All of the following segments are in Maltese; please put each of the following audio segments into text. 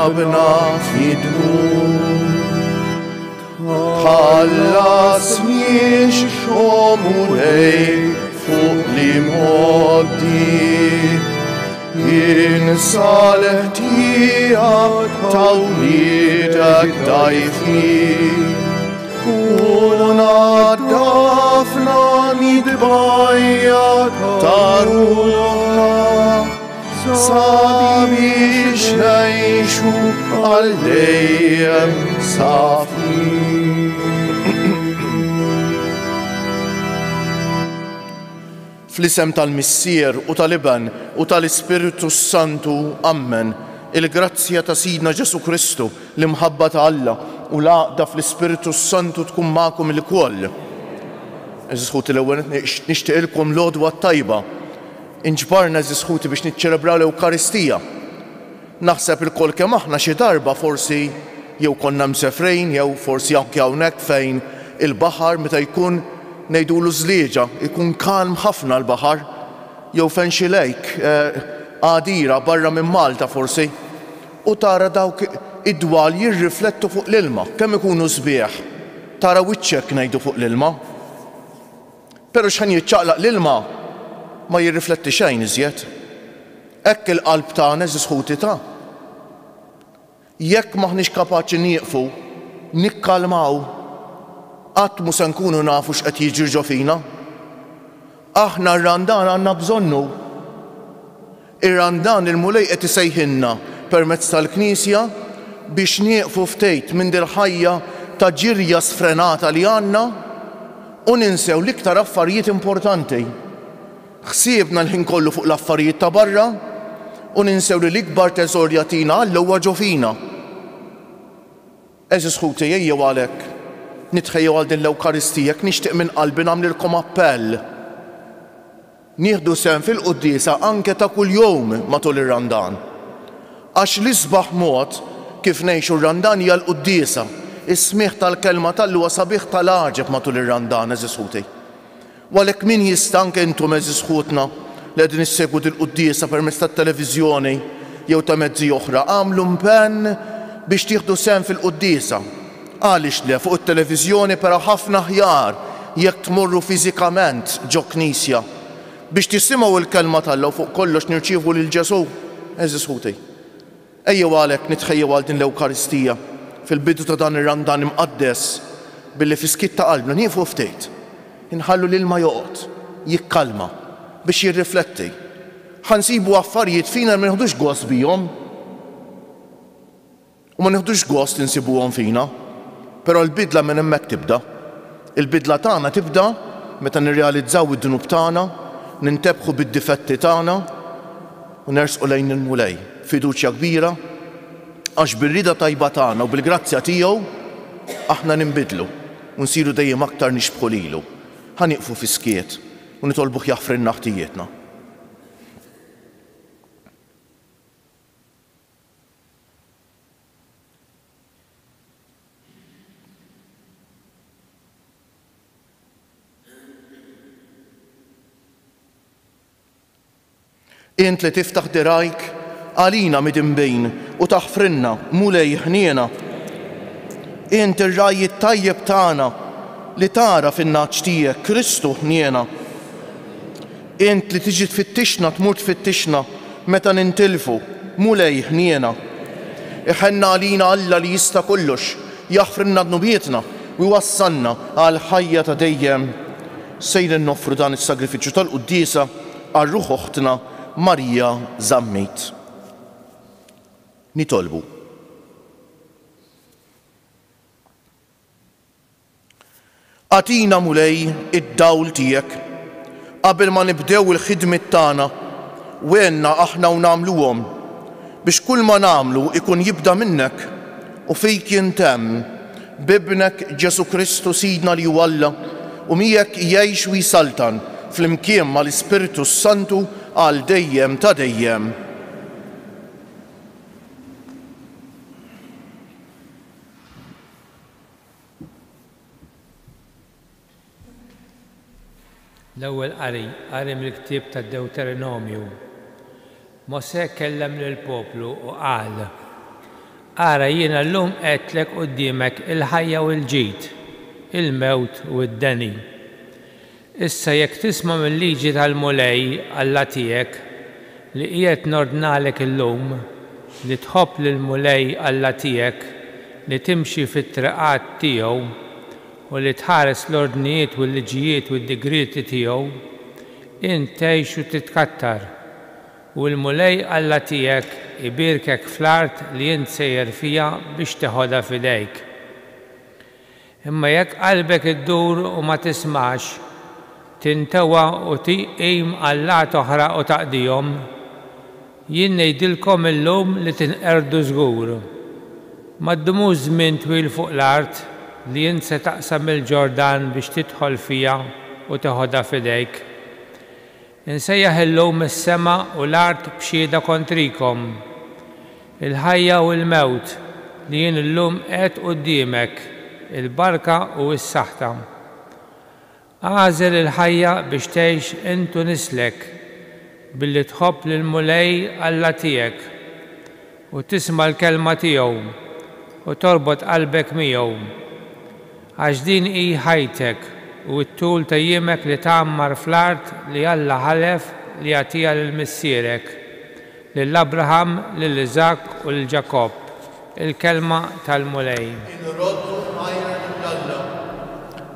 tlabna fidwu. Tħallas miex xomulej fuq li moddi, Jinsaleħ tijak tawlidek dajfi, Naddafna midbajja taruħna, sabiex nejxu għal-dejjem safi. Fl-isem tal-Missier u tal-Iban u tal-Ispiritu Santu, ammen, il-grazzja ta' Sidna Ġesu Kristu, l-imħabba ta' Alla u l-għaqda fl-Ispiritu Santu tkun ma'kom il-koll. Eżisħuti l-ewwel nixtieqilkom l-għodwa tajba. Inġbarna eżisħuti biex niċċelebraw l-Ewkaristija. Naħseb il-koll kemm aħna xi darba forsi jew konna msefrejn jew forsi anke hawnhekk fejn il-baħar meta jkun ngħidulu żlieġa, ikun kalm ħafna l-baħar, jew fejn xi lejk għadira barra minn Malta forsi, u tara dawk id-dwal jirriflettu fuq l-ilma, kemm ikunu sbieħ, tara wiċċek ngħidu fuq l-ilma. Però x'ħan jiċċaqlaq l-ilma ma jirrifletti xejn iżjed. Hekk il-qalb tagħna eżisħuti ta'. Jekk maħniex kapaċi nieqfu, nikkalmaw, qatt mu se nkunu nafu x'qed jiġri ġo fina. Aħna r-randan għandna bżonnu. Ir-randan il-mulej qed isejħilna permezz tal-Knisja biex nieqfu ftejt minn dil-ħajja ta' ġirja sfrenata li għandna u ninsew l-iktar affarijiet importanti. Ħsiebna l-ħin kollu fuq l-affarijiet ta' barra u ninsew li l-ikbar teżor jagħtina Alla huwa ġo fina. Eżisħuti ejjew għalhekk nitħejjew għal din l-Ewkaristija, nixtieq minn qalbi nagħmlilkom appell. Nieħdu sehem fil-quddiesa anke ta' kuljum matul ir-randan. Għax l-isbaħ mod kif ngħixu r-randan hija l-quddiesa, is-smigħ tal-kelma tal-huwa sabiħ tal-għaġeb matul ir-randan eżisħuti. Għalhekk min jista' anke intom eżisħutna li qegħdin issegwu dil-quddiesa permezz tat-televiżjoni jew ta' mezzi oħra, għamlu impenn biex tieħdu sehem fil-quddiesa. Għaliex le fuq it-televiżjoni però ħafna aħjar jekk tmorru fiżikament ġo knisja biex tisimgħu l-kelma tal-Alla fuq kollox nirċievu lil Ġesu. Eżisħuti. Ejjew għalhekk nitħejjew għal din l-Ewkaristija fil-bidu ta' dan ir-randan imqaddes billi fi skitt ta' qalbna nieqfu ftit. Inħallu l-ilma joqgħod, jikkalma biex jirrifletti. Ħansibu affarijiet fina ma nieħdux gost bihom u ma nieħdux gost insibuhom fina. Però l-bidla minn hemmhekk tibda. Il-bidla tagħna tibda meta nirrealizzaw id-dunub tagħna, nintebħu bid-difetti tagħna u nersqu lejn il-mulej. Fiduċja kbira għax bir-rida tajba tagħna u bil-grazzja tiegħu aħna ninbidlu u nsiru dejjem aktar nixbħu lilu. Ħanieqfu fi skiet u nitolbuh jaħfrilna ħtijietna. Int li tiftaħ dirajk għalina midinbejn u taħfrinna mulej ħniena. Int ir-rajji tajjeb tagħna li tara fin-naċ tiegħek Kristu ħniena. Int li tiġi tfittixna tmur tfittixna meta nintilfu mulej ħniena. Iħenna għalina Alla li jista' kollox jaħfrinna dnubietna u jwassalna għal ħajja ta' dejjem. Sejrin noffru dan is-sagrifiċċju tal-quddiesa għal ruħ oħtna Marija Żammejt. Nitolbu. Għatina mulej id-dawl tiegħek qabel ma nibdew il-ħidmiet tagħna wenna aħna u nagħmluhom biex kull ma nagħmlu ikun jibda minnek u fik jintemm bibnek Ġesu Kristu Sidna li huwa Alla u miegħek jgħix u jisaltan fl-imkien mal-Ispiritu Santu għal dejjem ta' dejjem. L-ewwel qari mill-ktieb tad-Deuteronomju. Mosè kellem lill-poplu u qal: Ara jiena llum qedtlek quddiemek il-ħajja u l-ġid, il-mewt u d-deni. Issa jekk tisma' mill-liġi tal-Mulej Alla tiegħek li qiegħed nordnalek illum li tħobb lill-Mulej Alla tiegħek li timxi fit-triqat tiegħu u li tħares l-ordnijiet u l-liġijiet u d-digriti tiegħu, int tgħix u titkattar u l-Mulej Alla tiegħek ibirkek fl-art li int sejjer fiha biex teħodha f'idejk. Imma jekk qalbek iddur u ma tismax, tintewa u tiqim għall-lat oħra u taqdihom, jien ngħidilkom illum li tinqerdu żgur. Ma ddumux żmien twil fuq l-art li int se taqsam il-Ġordan biex tidħol fiha u teħodha f'idejk. Insejjaħ illum is-sema u l-art b'xieda kontrikom, il-ħajja u l-mewt li jien illum qed quddiemek, il-barka u s-saħħa. Għażel il-ħajja biex tgħix int u nislek billi tħobb lill-Mulej Alla tiegħek u tisma' l-kelma tiegħu u torbot qalbek miegħu. Għax din hi ħajtek u t-tul ta' jiemek li tagħmmar fl-art li Alla ħalef li jagħtiha lill-missierek, lill-Abraham, lill-Iżak u lill-Ġakob. Il-kelma tal-Mulej.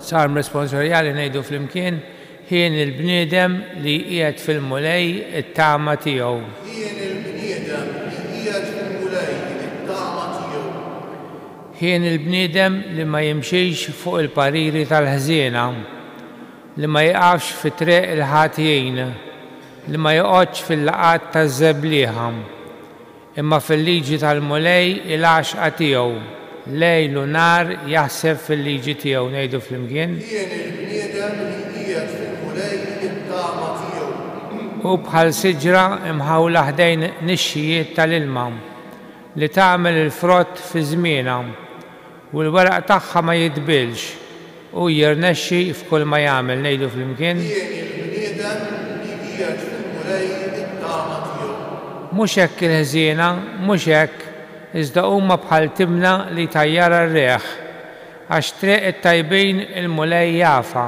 Sar responsorjali ngħidu flimkien ħien il-bniedem li qiegħed fil-Mulej it-tama tiegħu. Ħien il-bniedem li qiegħed fil-Mulej it-tama tiegħu. Ħien il-bniedem li ma jimxiex fuq il-pariri tal-ħżiena, li ma jaqafx fit-triq il-ħatijin, li ma joqgħodx fil-laqat taż-żebblieħa, imma fil-liġi tal-Mulej il-għaxqa tiegħu, lejl u nar jaħseb fil-liġi tiegħu. Ngħidu flimkien. Ħien il-bniedem li qiegħed fil-Mulej it-tama tiegħu. U bħal siġra imħawla ħdejn nixxijiet tal-ilma li tagħmel il-frott fi żmienha u l-weraq tagħha ma jitbilx u jirnexxi f'kull ma jagħmel. Ngħidu flimkien. Ħien il-bniedem li qiegħed fil-Mulej it-tama tiegħu. Mhux hekk il-ħżiena, mhux hekk, iżda huma bħal timna li tajjara r-reħ, għax treq it-tajbin il-Mulej jafa,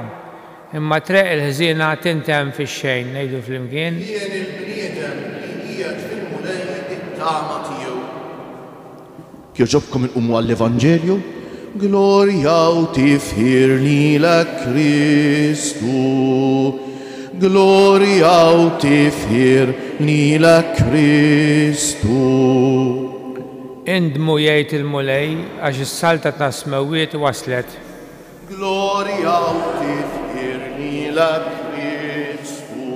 imma treq il-ħżiena tintemm fix-xejn. Ngħidu flimkien. Ħien il-bniedem li qiegħed fil-Mulej it-tama tiegħu. Kjoġobkom inqumu għall-Evanġelju? Glorja u tifħir lilek Kristu, glorja u tifħir lilek Kristu. Indmu jgħid il-Mulej għax is-salta ta' smewiet waslet. Glorja u tifħir lilek Kristu.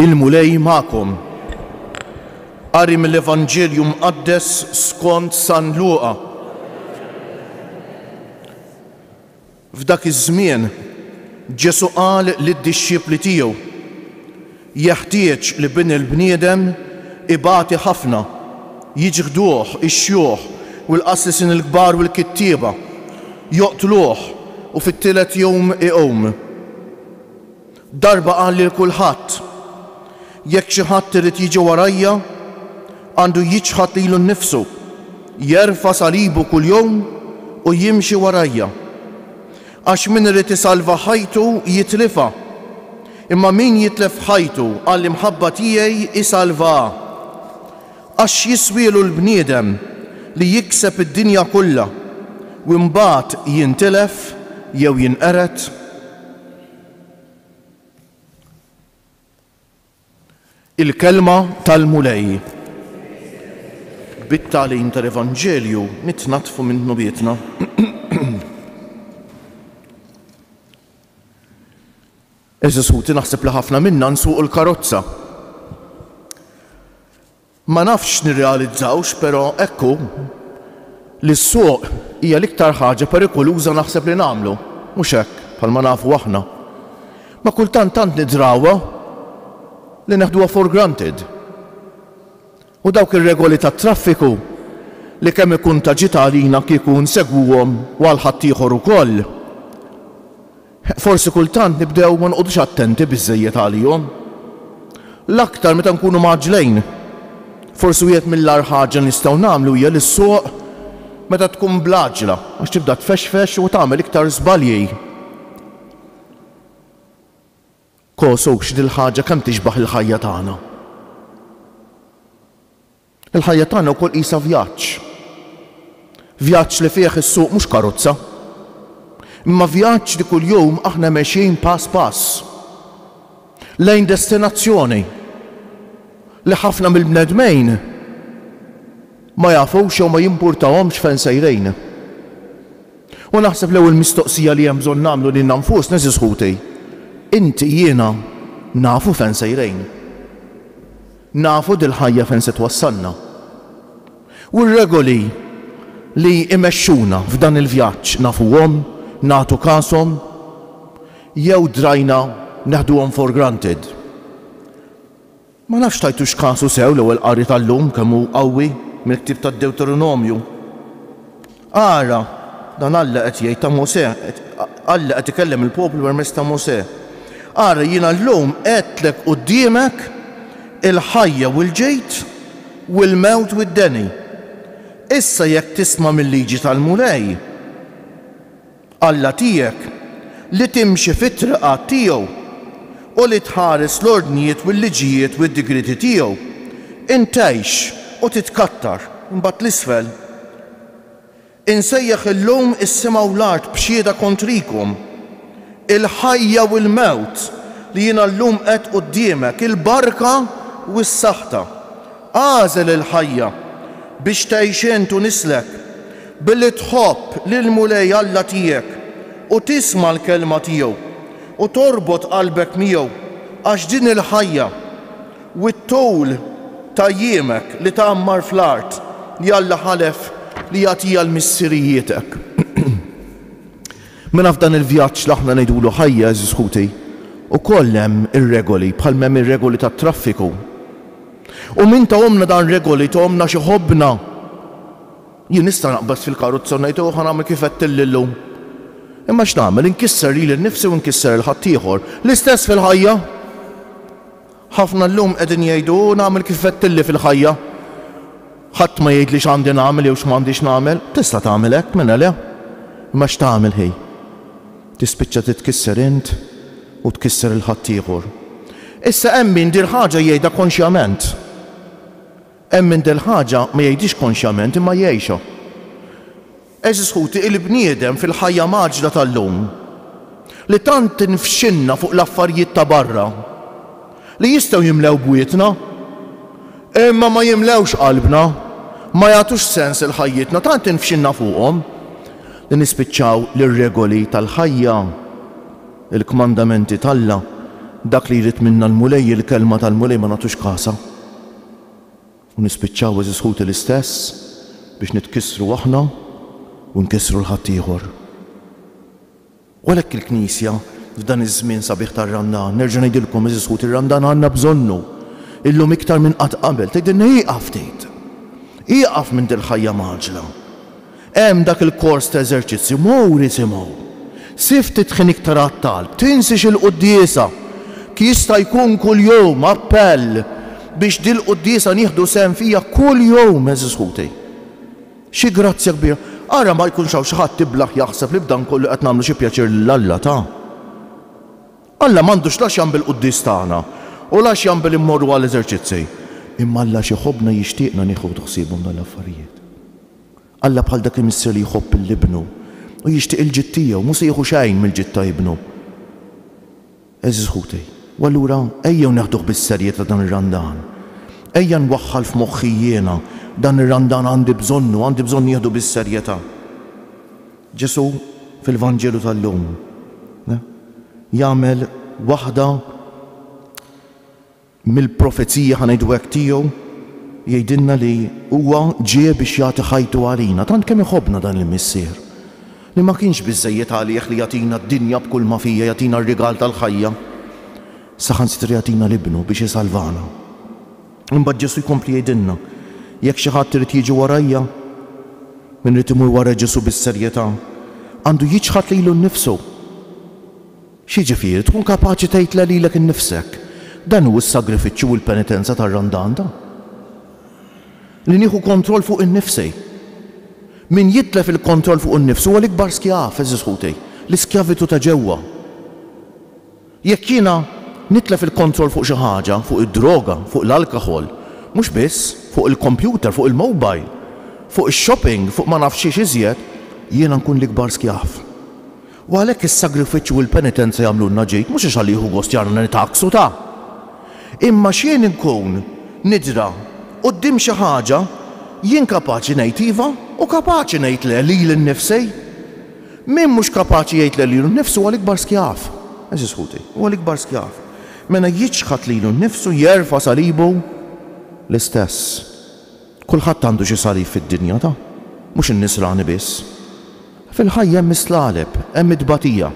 Il-Mulej magħkom. Qari mill-Evanġelju mqaddes skont San Luqa. F'dak iż-żmien Ġesu qal lid-dixxipli tiegħu jeħtieġ li bin il-bniedem ibati ħafna, jiġħduh ix-xjuħ u l-qassisin il-kbar u l-kittieba, joqtluh u fit-tielet jum iqum. Darba qal lil kulħadd, jekk xi ħadd irid jiġi warajja, għandu jiġħad lilu nnifsu, jerfa' salibu kull jum u jimxi warajja. Għax min irid isalva ħajtu jitlifha, imma min jitlef ħajtu għall-imħabba tiegħi isalvah. Għax jiswielu l-bniedem li jikseb id-dinja kollha u mbagħad jintilef jew jinqered. Il-kelma tal-Mulej. Bit-tagħlim tal-Evanġelju nitnatfu minn nubietna. Eżisuti naħseb li ħafna minna nsuq il-karozza. Ma nafx nirrealizzawx, però ekku li s-suq hija l-iktar ħaġa perikoluża naħseb li nagħmlu, mhux hekk bħalma nafu aħna. Ma kultant tant nidrawha li neħduha for granted. U dawk ir-regoli tat-traffiku li kemm ikun ta' ġita għalina kieku nsegwuhom u għal ħadd ieħor ukoll. Forsi kultant nibdew ma nqogħdux attenti biżżejjed għalihom. L-aktar meta nkunu maġlejn. Forsi wieħed mill-ar ħaġa nistgħu nagħmlu hija lis-suq meta tkun blaġla għax tibda tfexfex u tagħmel iktar żbalji. Kosowx dil ħaġa kemm tixbaħ il-ħajja tagħna. Il-ħajja tagħna wkoll qisha vjaġġ. Vjaġġ li fih is-suq mhux karozza. Imma vjaġġ li kuljum aħna mexjin pass pass lejn destinazzjoni li ħafna mill-bnedmejn ma jafux jew ma jimpurtawhomx fejn sejrejn. U naħseb l-ewwel mistoqsija li hemm bżonn nagħmlu lil nfusna żisħuti. Inti jiena nafu fejn sejrejn. Nafu dil-ħajja fejn se twassalna. U r-regoli li imexxuna f'dan il-vjaġġ nafuhom, nagħtu kasom, jew drajna naħduhom for granted. Ma nafx tajtux kasu sew l-ewwel qari tal-lum kemm hu qawwi mill-ktieb tad-Deuteronomju. Ara, dan Alla qed jgħid ta' Mosè, Alla qed ikellem il-poplu permezz ta' Mosè. Ara jiena llum qedlek quddiemek il-ħajja u l-ġejt u l-mewt u d-deni. Issa jekk tisma' mill-liġi tal-mulej, Alla tiegħek li timxi fit-triqat tiegħu u li tħares l-ordnijiet u l-liġijiet u d-digriti tiegħu, intgħix u titkattar imbagħad l-isfel. Insejjaħ illum is-sema u l-art b'xieda kontrikom, il-ħajja u l-mewt li jiena llum qed quddiemek, il-barka u s-saħħta. Għażel il-ħajja biex tgħix int u nislek billi tħobb lil mulej Alla tiegħek u tisma' l-kelma tiegħu u torbot qalbek miegħu għax din il-ħajja u t-tul ta' jiemek li tagħmmar fl-art li Alla ħalef li jagħtiha l-missirietek. Minn f'dan il-vjaġġ li aħna ngħidulu ħajja żiskuti ukoll hemm ir-regoli bħal hemm ir-regoli tat-traffiku. U minn tahomna dan regoli tahomna xi ħobbna. Jien nista' naqbad fil-karozza u ngħid ħa nagħmel kif qed illum. Imma x'nagħmel inkisser lili nnifsi u nkisser il-ħadd ieħor. L-istess fil-ħajja. Ħafna llum qegħdin jgħidu nagħmel kif qed illi fil-ħajja. Ħadd ma jgħidli x'għandi nagħmel jew x'm'għandix nagħmel, tista' tagħmel hekk minn le. Imma x'tagħmel hi? Tispiċċa titkisser int u tkisser il-ħadd ieħor. Issa hemm min dir ħaġa jgħidha konxjament. Hemm min del ħaġa ma jgħidix konxjament imma jgħixha. Eżisħuti il-bniedem fil-ħajja maġla tal-lum li tant infxinna fuq l-affarijiet ta' barra li jistgħu jimlew bwietna imma ma jimlewx qalbna, ma jagħtux sens il-ħajjitna, tant infxinna fuqhom li nispiċċaw lir-regoli tal-ħajja, il-kmandamenti tal-Alla, dak li jrid minna l-mulej, il-kelma tal-mulej ma nagħtux kasa. U nispiċċaw eżisħuti l-istess biex nitkissru aħna u nkissru l-ħadd ieħor. U għalhekk il-Knisja f'dan iż-żmien sabiħ tar-Randan, nerġa' ngħidilkom eżisħuti ir-Randan għandna bżonnu illum iktar minn qatt qabel, tgħidilna ieqaf tgħid. Ieqaf minn dil ħajja maġla. Hemm dak il-kors ta' eżerċizzju, mowri simgħu. Sif titħin iktar għat-talb, tinsix il-quddiesa. Jista' jkun kuljum appell biex dil-quddiesa nieħdu sehem fija kuljum eżisħuti. Xi grazzja kbira. Ara ma jkunx hawn xi ħadd tiblaħ jaħseb li b'dan kollu qed nagħmlu xi pjaċir lill-Alla ta'. Alla m'għandux lax jagħmel quddies tagħna u lax jagħmel immorru għall-eżerċizzi. Imma Alla xi ħobbna jixtieqna nieħu ħsiebhom dan l-affarijiet. Alla bħal dak imissier li jħobb il-ibnu u jixtieq il-ġid tiegħu mhux se jieħu xejn mill-ġid ta' ibnu. Eżisħuti. U allura ejjew neħduh bis-serjetà dan ir-Randan. Ejja nwaħħal f'moħħi jiena dan ir-Randan għandi bżonn jieħdu bis-serjetà. Ġesu fil-Vanġelu tal-lum jagħmel waħda mill-profezija ħanejdu hekk tiegħu jgħidilna li huwa ġie biex jagħti ħajtu għalina. Tant kemm iħobbna dan il-missier li ma kienx biżżejjed għalih li jagħtina d-dinja b'kull ma fija, jagħtina r-rigal tal-ħajja. Saħansitra jagħtina l-ibnu biex isalvana. Imbagħad Ġesu jkompli jgħidilna jekk xi ħadd irid jiġi warajja min irid imur wara Ġesu bis-serjetà għandu jiġħad lilu nnifsu X'jiġifieri tkun kapaċi tgħidla lilek innifsek. Dan huwa s-sagrifiċċju u l-penitenza tar-Randan da. Li nieħu kontroll fuq innifsi. Min jitlef il-kontroll fuq innifsu huwa l-ikbar skjaf, eżis ħutej, l-iskjavitu ta' ġewwa. Jekk jiena nitlef il-kontroll fuq xi ħaġa, fuq id-droga, fuq l-alkoħol, mhux biss fuq il-kompjuter, fuq il-mobile, fuq ix-shopping, fuq ma nafx xi iżjed, jiena nkun l-ikbar skjaf. U għalhekk is-sagrifiċċju u l-penitenza jagħmlulna ġejt mhux għax jieħu gost jarna nitaqsu ta'. Imma x'jien inkun nidra quddiem xi ħaġa jien kapaċi ngħid iva u kapaċi ngħid le lili nnifsi. Min mhux kapaċi jgħid le lilu nnifsu huwa l-ikbar skjaf. Eżis ħuti, huwa l-ikbar skjaf. Meta jiġħad lilu nnifsu jerfa' salibu l-istess. Kulħadd għandu xi salib fid-dinja ta' mhux in-nisrani biss. Fil-ħajja hemm mislaleb, hemm id-batija.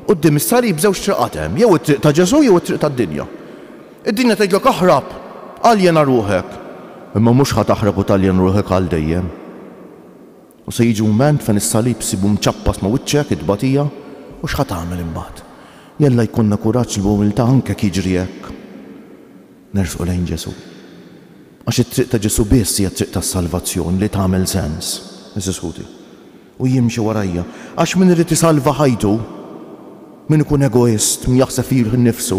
Quddiem is-salib żewġ triqat hemm, jew it-triq ta' Ġesu jew it-triq tad-dinja. Id-dinja tgħidlek aħrab, għaljena ruħek. Imma mhux ħadd taħrab u taljena ruħek għal dejjem. U se jiġi mument fejn is-salib sibu mċappas ma' wiċċek id-batija u x'ħadd tagħmel imbagħad. Jella jkollna kuraġġ l-bumilta anke jiġri hekk. Nersqu lejn Ġesu. Għax it-triq ta' Ġesu biss hija t-triq tas-salvazzjoni li tagħmel sens. Eżis ħuti. U jimxi warajja. Għax min irid isalva ħajtu, min ikun egoist, min jaħseb fih innifsu,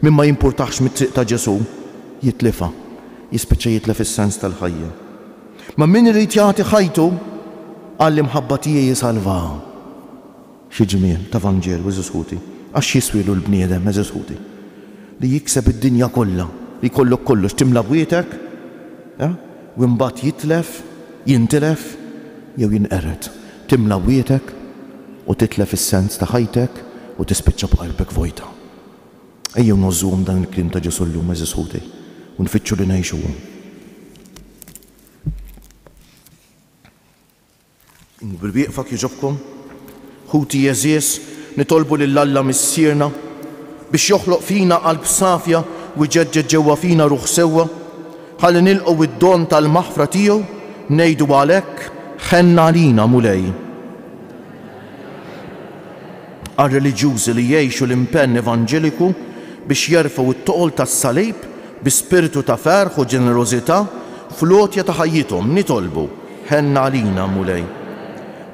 min ma jimpurtax mit-triq ta' Ġesu, jitlifa, jispiċċa jitlef is-sens tal-ħajja. Ma min irid jagħti ħajtu għall-imħabba tiegħi jisalva. Xi ġmiel ta' Vanġel eżis ħuti, għax jiswielu l-bniedem eżis ħuti. Li jikseb id-dinja kollha, li jkollok kollox timla bwietek, u mbagħad jitlef, jintilef, jew jinqered. Timla wietek u titlef is-sens ta' ħajtek u tispiċċa b'qalbek vojta. Ejjew nożżuhom dan il-kliem ta' Ġesu llum eżis ħuti u nfittxu li ngħixuhom. Bil-bieqfak jiġobkom, ħuti jeżies nitolbu lil Alla missierna biex joħloq fina qalb safja u jġeġġeġ ġewwa fina ruħ sewwa ħalli nilqgħu id-don tal-maħfra tiegħu ngħidu għalhekk ħenna għalina mulej. Għal-reliġjużi li jgħixu l-impenn evanġeliku biex jerfgħu t-toqol tas-salib bi spiritu ta' ferħ u ġenerożità fl-għotja ta' ħajjithom nitolbu ħenna għalina mulej.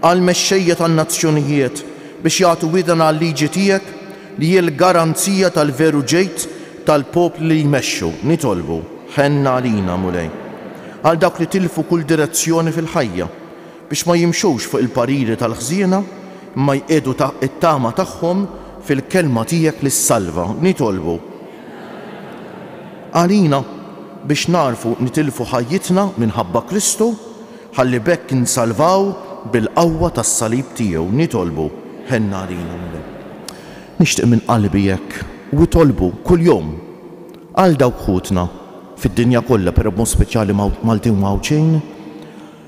Għal-mexxejja tan-nazzjonijiet biex jagħtu widan għal-liġi tiegħek li hi l-garanzija tal-veru ġejt tal-popli li jmexxu nitolbu ħenna għalina mulej. Għal dawk li tilfu kull direzzjoni fil-ħajja biex ma jimxux fuq il-pariri tal-ħżiena ma jqedu it-tama tagħhom fil-kelma tiegħek li s-salva nitolbu. Għalina biex narfu nitilfu ħajjitna minħabba Kristu ħalli bekk insalvaw bil-qawwa tas-salib tiegħu nitolbu ħenna għalina. Nixtieq minn qalbi hekk u tolbu kuljum għal dawk ħutna fid-dinja kollha per mod speċjali Maltin u Mawċin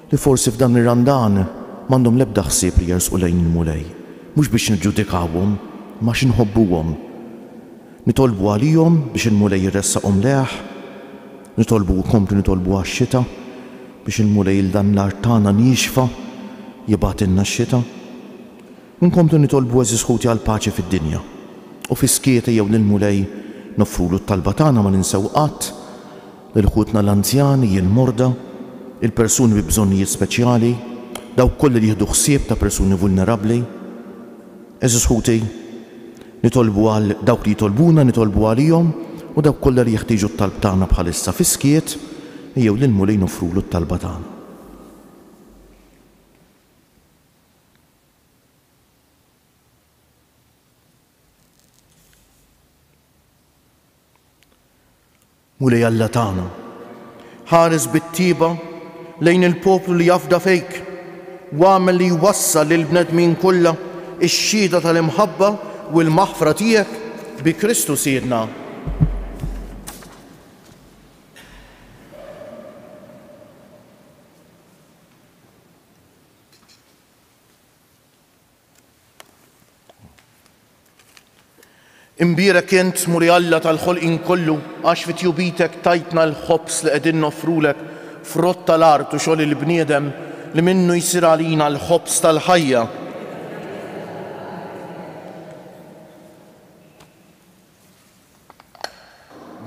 li forsi f'dan ir-Randan m'għandhom l-ebda ħsieb li jersqu lejn il-mulej. Mhux biex niġġudikawhom, ma x'inħobbuhom. Nitolbu għalihom biex il-mulej jirressaqhom leħ, nitolbu għax-xita biex il-mulej il-dan l-art tagħna nixfa jibgħatilna x-xita. Nkomplu nitolbu eżis ħuti għal paċi fid-dinja. U fi-skieta jew lill-mulej noffrulu t-talba tagħna ma ninsew qatt lil ħutna l-anzjani, il-morda, il-persuni bi bżonnijiet speċjali, dawk kollha li jieħdu ħsieb ta' persuni vulnerabbli. Eżis ħuti, nitolbu għal dawk li jitolbuna, nitolbu għalihom u dawk kollha li jeħtieġu t-talb tagħna bħalissa fi-skiet jew lill-mulej noffrulu t-talba tagħna. Mulej Alla tagħna, ħares bit-tiba lejn il-poplu li jafda fejk u għamel li jwassal lill-bnedmin kollha ix-xhieda tal-imħabba u l-maħfra tiegħek bi Kristu Siedna. Imbierek int Mulej Alla tal-ħolqien kollu għax fit-tjubitek tajtna l-ħobs li qegħdin noffrulek frott tal-art u xogħol il-bniedem li minnu jsir għalina l-ħobs tal-ħajja.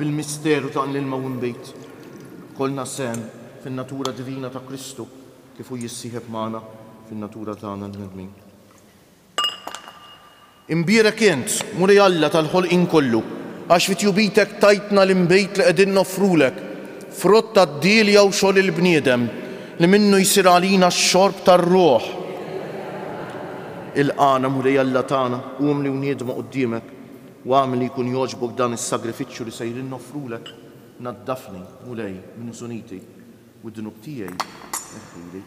bil-misteru ta' l-mawin bejt. Kolna sem fin-natura divina ta' Kristu kif hu jissieħeb magħna fin-natura tagħna l-nedmin. Imbierek int, Mulej Alla tal-ħolqien kollu, għax fit-jubitek tajtna l-imbejt li qegħdin noffrulek, frott tad-dielja u xogħol il-bniedem li minnu jsir għalina x-xorb tar-ruħ. Il-qana Mulej Alla tagħna qum li wniedmu quddiemek u għamel li jkun jogħġbok dan is-sagrifiċċju li sejrin noffrulek. Naddafni Mulej minn suniti u d-dunub tiegħi eħħili.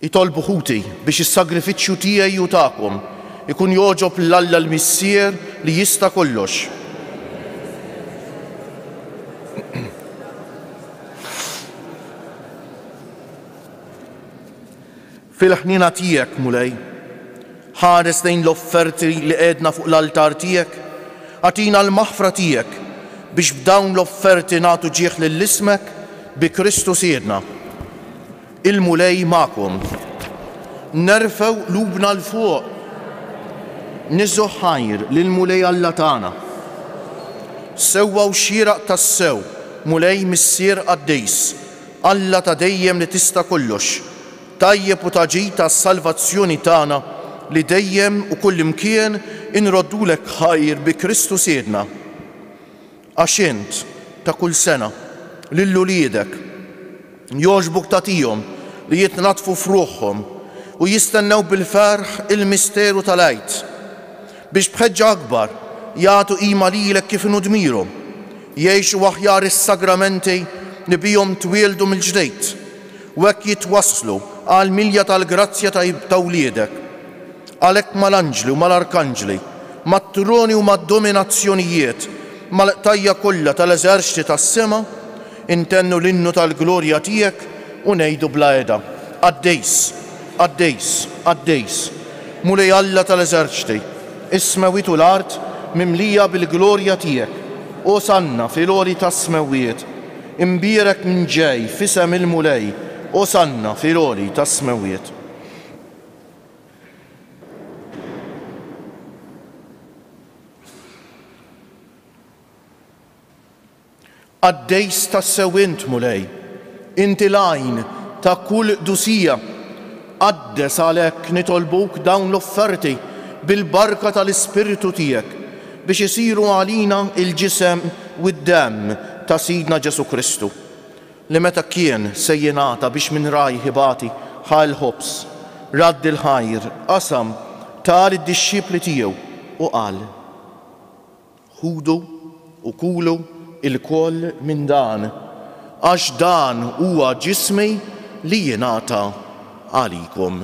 Itolbu ħuti biex is-sagrifiċċju tiegħi u tagħkom ikun jogħġob l-Alla l-Missier li jista' kollox. Fil-ħnina tiegħek Mulej, ħares lejn l-offerti li qiegħdna fuq l-altar tiegħek, għatina l-maħfra tiegħek biex b'dawn l-offerti nagħtu ġieħ lill-ismek bi Kristu Siedna. Il-Mulej magħkom. Nerfew lubna l-fuq. Niżżu ħajr lill-Mulej Alla tagħna. Sewwa u xieraq tas-sew, Mulej Missier Qaddejs, Alla ta' dejjem li tista' kollox, tajjeb u taġid tas-salvazzjoni tagħna li dejjem u kullimkien inroddulek ħajr bi Kristu Siedna. Għax int ta' kull sena lill-uliedek jogħġbok tagħtihom li jitnatfu f'ruħhom u jistennew bil-ferħ il-misteru tal-għid biex bħeġġa akbar jagħtu qima lilek kif inhu dmirhom, jgħixu aħjar is-sagramenti li bihom twieldu mill-ġdejt u hekk jitwasslu għal milja tal-grazzja ta' wliedek. Għalhekk mal-anġli u mal-arkanġli, mat-troni u mad-dominazzjonijiet, mal-qtajja kollha tal-eżerċiti tas-sema, intennu l-innu tal-glorja tiegħek u ngħidu bla qiegħda: Qaddejs, Qaddejs, Qaddejs, Mulej Alla tal-eżerċiti, is-smewiet u l-art mimlija bil-glorja tiegħek. Osanna fil-għoli tas-smewiet, imbierek minn ġej f'isem il-Mulej, osanna fil-għoli tas-smewiet. Qaddejs tas-sew int Mulej, inti l-għajn ta' kull dusija, qaddes għalhekk nitolbuk dawn l-offerti bil-barka tal-Ispiritu tiegħek biex isiru għalina il-ġisem u d-demm ta' Sidna Ġesu Kristu, li meta kien se jingħata biex minn raj ħibati ħal ħobs, radd il-ħajr, qasam tal id-dixxipli tiegħu u qal: ħudu u kulu il-koll minn dan, għax dan huwa ġismi li jingħata għalikom.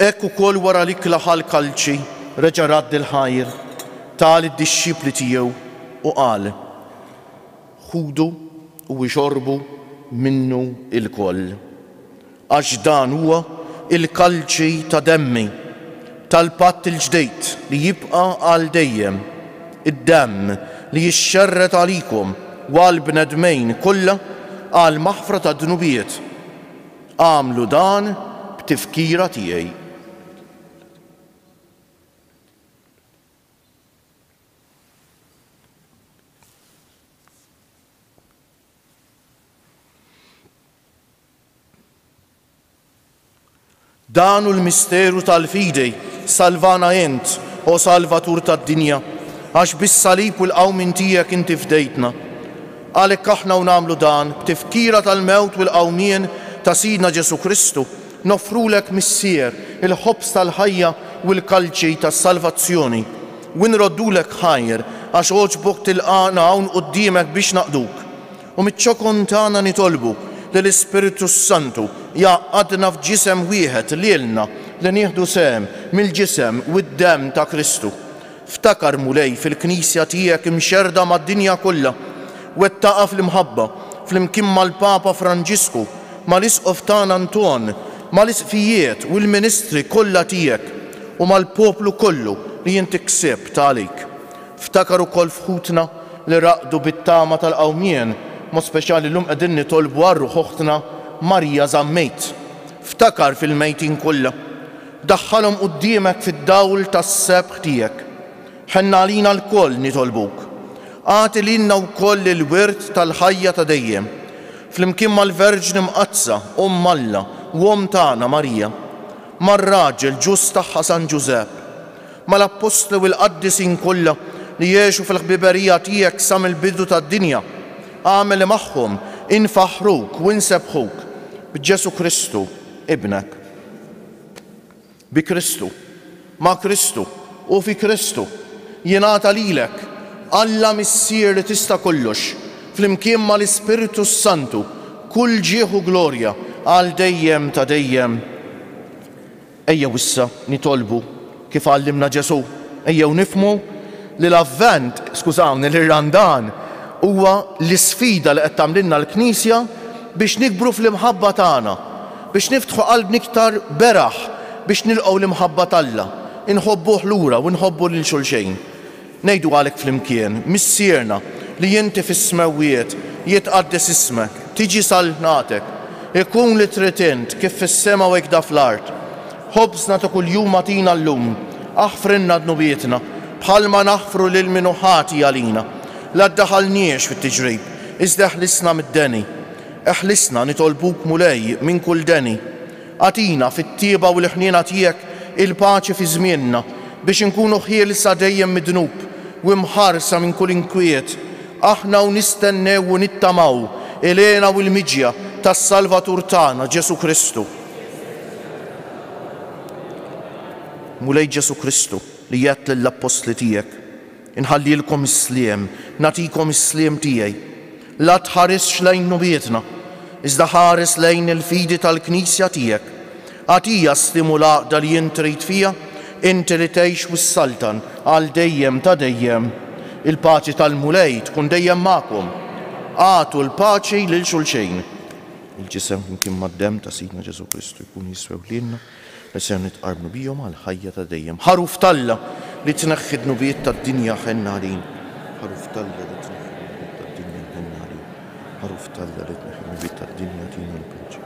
Hekk ukoll wara li klaħal kalċi reġa' radd il-ħajr tal id-dixxipli tiegħu u qal: ħudu u ixorbu minnu il-koll, għax dan huwa il-kalċi ta' demmi tal-patt il-ġdejt li jibqa' għal dejjem, id-demm li jixxerret għalikom u għal bnedmejn kollha għal maħfra ta' dnubiet. Għamlu dan b'tifkira tiegħi. Dan l-misteru tal-fidej salvana int, o Salvatur tad-dinja, għax bis-salib u l-qawmin tiegħek inti fdejtna. Għalhekk aħna nagħmlu dan b'tifkira tal-mewt u l-qawmien ta' Sidna Ġesu Kristu, nofrulek missier il-ħobs tal-ħajja u l-kalċi tas-salvazzjoni u nroddulek ħajr għax oġbok tilqana hawn quddiemek biex naqduk. U miċ-ċokon tagħna nitolbu l-Ispiritu Santu jaqadna f'ġisem wieħed lilna li nieħdu sehem mill-ġisem u d-demm ta' Kristu. Ftakar Mulej fil-Knisja tiegħek imxerda mad-dinja kollha, wettaqa fl-imħabba flimkien mal-Papa Franġisku, mal-Isqof tagħna Anton, mal-isqfijiet u l-ministri kollha tiegħek u mal-poplu kollu li inti ksibt għalik. Ftakar ukoll fħutna li raqdu bit-tama tal-qawmien mod speċjali llum qegħdin nitolbu għar-ruħ oħtna Marija Żammejt. Ftakar fil-mejtin kollha. Daħħalhom quddiemek fid-dawl tas-sebħ tiegħek. Ħenna għalina l-koll nitolbuk. Għati lilna wkoll il-wirt tal-ħajja ta' dejjem. Flimkien mal-Verġni Mqazza, Alla, u tagħna Marija, mar-raġel ġust tagħha San Ġusepp, mal-Apostli u l-Qaddisin kollha li jgħixu fil-ħbiberija tiegħek sa mill-bidu tad-dinja. Għamel magħhom infaħruk u nsebħuk b'Ġesu Kristu, ibnek. Bi Kristu, ma' Kristu u fi Kristu jingħata lilek Alla missier li tista' kollox, flimkien mal-Ispiritu Santu, kull ġieħ u glorja għal dejjem ta' dejjem. Ejjew issa nitolbu kif għallimna Ġesu, ejjew nifhmu li l-avvent, skużawni, l-Randan huwa l-isfida li qed tagħmlilna l-Knisja biex nikbru fl-imħabba tagħna, biex niftħu qalb iktar beraħ biex nilqgħu l-imħabba t'Alla, inħobbuh lura u nħobbu lil xulxejn. Ngħidu għalek flimkien, missierna li inti fis-smewwiet jitqaddes ismek, tiġi salnatek, ikun li trid int kif fis-sema u hekk fl-art. Ħobżna ta' kuljum atina llum, aħfrinna dnubietna bħalma naħfru lil min hu ħati għalina. La ddaħalniex fit-tiġrib, iżda eħlisna mid-deni. Eħlisna nitolbuk mulej minn kull deni. Atina fit-tieba u l-ħniena tiegħek il-paċi fi żmienna biex inkunu ħielsa dejjem midnub u mħarsa minn kull inkwiet. Aħna u nistennew u nittamaw il-għena u l-miġja tas-Salvatur tagħna Ġesu Kristu. Mulej Ġesu Kristu li jgħid lill-Apostli tiegħek, inħallilkom is-sliem, nagħtikom is-sliem tiegħi. La tħaresx lejn nubietna, iżda ħares lejn il-fidi tal-Knisja tiegħek. Għatija stimula li jien trid fija, inti li tgħix wis-saltan għal dejjem ta' dejjem. Il-paċi tal-mulej tkun dejjem magħkom. Għatu l-paċi lil xulxejn. Il-ġisem flimkien mad-demm ta' Sidna Ġesu Kristu jkun jiswew lilna li se nitqarbnu bihom għal ħajja ta' dejjem. Ħaruf Talla li tneħħi d-nubiet tad-dinja ħenna għalin. Ħaruf Talla li tneħħi d-nubiet tad-dinja ħenna għalin. Ħaruf Talla li tneħħi d-nubiet tad-dinja tina l-paċi.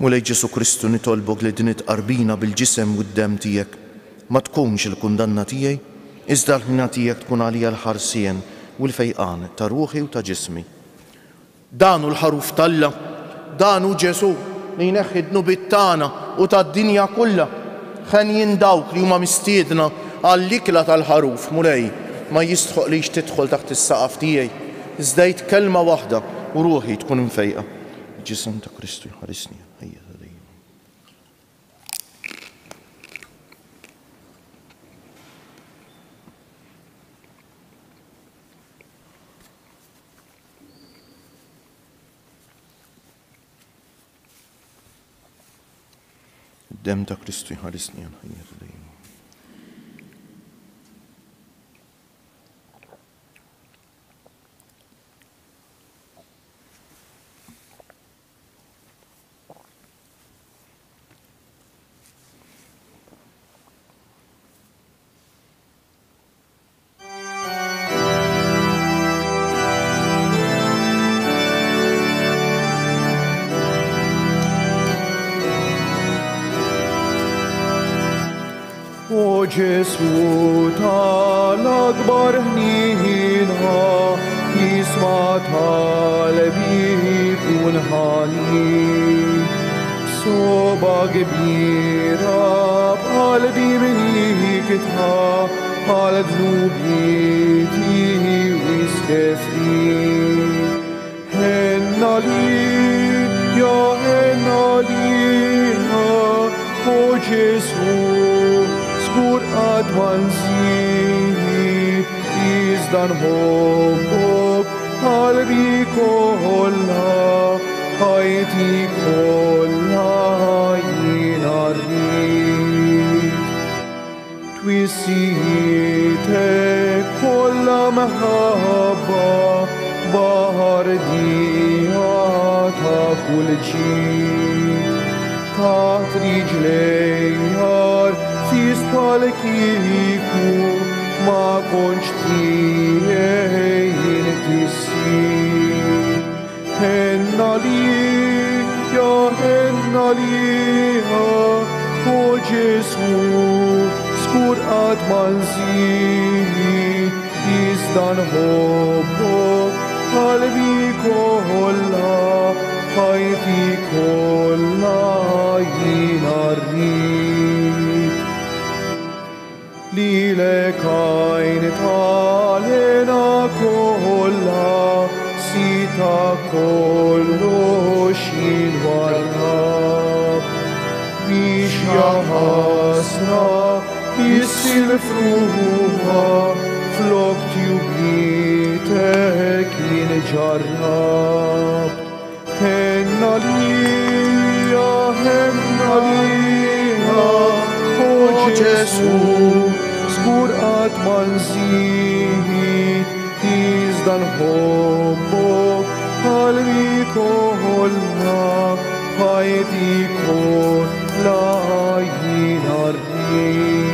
Mulej Ġesu Kristu nitolbok li din itqarbina bil-ġisem u d-demm tiegħek ma tkunx il-kundanna tiegħi, iżda l-ħina tiegħek tkun għalija l-ħarsien u l-fejqan ta' ruħi u ta' ġismi. Dan hu l-ħaruf Talla, dan hu Ġesu li jneħħi d-nubiet tagħna u tad-dinja kollha. Ħenjin dawk li huma mistiedna għall-ikla tal-ħaruf mulej ma jistħoqlix tidħol taħt is-saqaf tiegħi, iżda kelma waħda u ruħi tkun mfejqa. Ġisem ta' Kristu jħarisni ħajja ta' dejjem. Id-demm ta' Kristu jħarisni ħajja ta' dejjem. O Ġesu tal-akbar ħnina, jisma' talbi kun ħani. B'soba kbira b'qalbi minikitha għal dnubieti wiskefri. Ħenna lin, ja ħenna lina, o Ġesu skur għadwan zini, iżda nħobbok qalbi kollha, ħajti kollha jiena rrid. Twissietek kollha meħabba, baħar dija ta' kull ġid. Taħt riġlejjar fis pal-kiku ma konċ tiegħi tissi. henna liha, o Gesù, skur qatt ma nżid, iżda nħobbok qalbi kollha, ħajti kollha jiena rrid. Lilek għajn talena kollha, sita kollox jinwarrab. Biex jaħasra jissil fruħa, flok tjubitek jinġarrab. Henna liha, o Ġesu, żgur qatt ma nżid, iżda nħobbok qalbi kollha, ħajti kollha jiena rrid.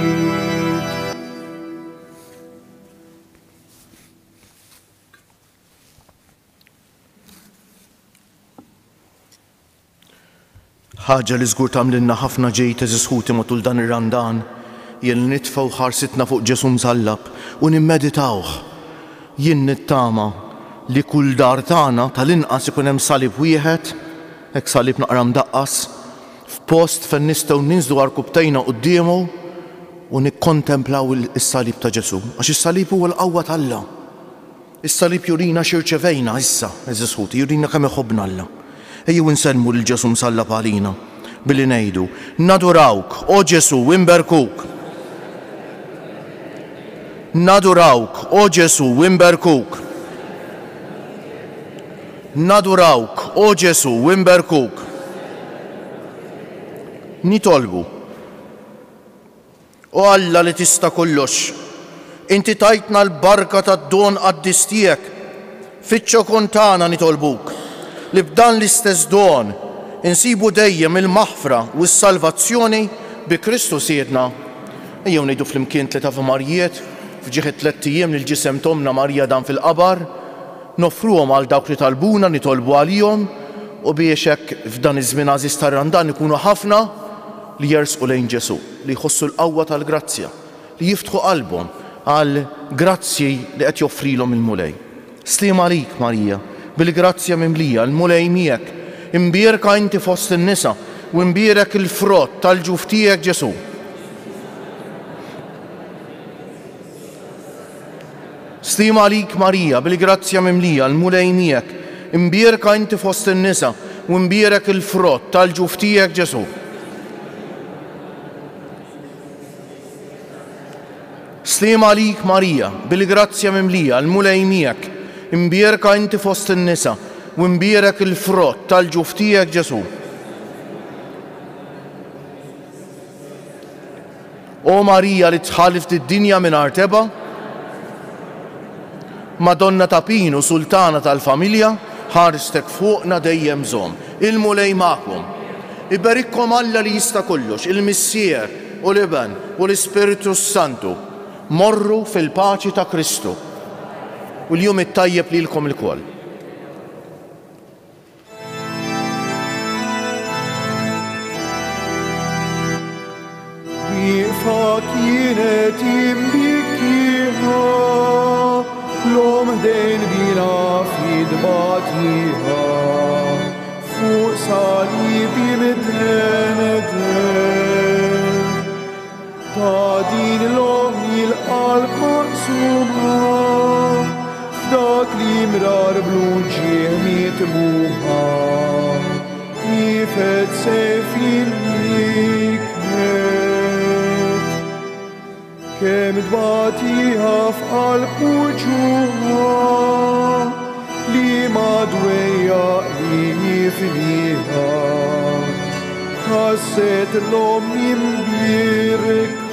ħaġa li żgur tagħmlilna ħafna ġejt eżisħuti matul dan ir-Randan jien nitfgħu ħarsitna fuq Ġesu msallab u nimmeditawh. Jien nittama li kull dar tagħna tal-inqas ikun hemm salib wieħed, hekk salib naqra mdaqqas, f'post fejn nistgħu ninżlu għarkubtejna qudiemu u nikkontemplaw is-salib ta' Ġesu. Għax is-salib huwa l-qawwa tal-Alla. Is-salib jurina x'irċevejna issa eżisħuti, jurina kemm iħobbna Alla. Ejjew insellmu lil Ġesu msallab għalina billi ngħidu nadurawk, o Ġesu, imberkuk. Nadurawk, o Ġesu, imberkuk. Nadurawk, o Ġesu, imberkuk. Nitolbu. O Alla li tista' kollox, inti tajtna l-barka tad-don qaddis tiegħek, fiċ-ċokon tagħna nitolbuk li b'dan l-istess don insibu dejjem il-maħfra u s-salvazzjoni bi Kristu Siedna. Ejjew ngħidu flimkien tliet Ave Marijiet f'ġieħ 3 ijiem li l-ġisem Tomna Marija dan fil-qabar, nofruhom għal dawk li talbuna nitolbu għalihom u biex hekk f'dan iż-żmien għażiż tar-Randan ikunu ħafna li jersqu lejn Ġesu, li jħossu l-qawwa tal-grazzja, li jiftħu qalbhom għal grazzi li qed joffrilhom il-mulej. Sliem għalik Marija, bil-grazzja mimlija, l-mulej miegħek, imbierka inti fost in-nisa u imbierek il-frott tal-ġuf tiegħek Ġesu. Sliem għalik Marija, bil-grazzja mimlija, l-mulej miegħek, imbierka inti fost in-nisa u imbierek il-frott tal-ġuf tiegħek Ġesu. Sliem għalik Marija, bil-grazzja mimlija, l-mulej miegħek, imbierka inti fost in-nisa u imbierek il-frott tal-ġuf tiegħek Ġesu. O Marija li tħallif id-dinja mingħajr teba, Madonna ta' Pinu, sultana tal-familja, ħarstek fuqna dejjem żomm. Il-mulej magħkom. Iberikkom Alla li jista' kollox, il-Missier u l-Iben u l-Ispiritu Santu. Morru fil-paċi ta' Kristu. U l-jum it-tajjeb lilkom il-koll. Wieqfa kienet imbikkiha, l-om dejn bila fid-batiha, fuq salibi midden, ta' din l-om il-qalb maqsuma, f'dak li mrar blu ġieħ mitbuħa, nifet sejfin nikmet, kem dbatiha f'qalb uġuħa, li madweja li nifniħa, ħasset l-om imbirek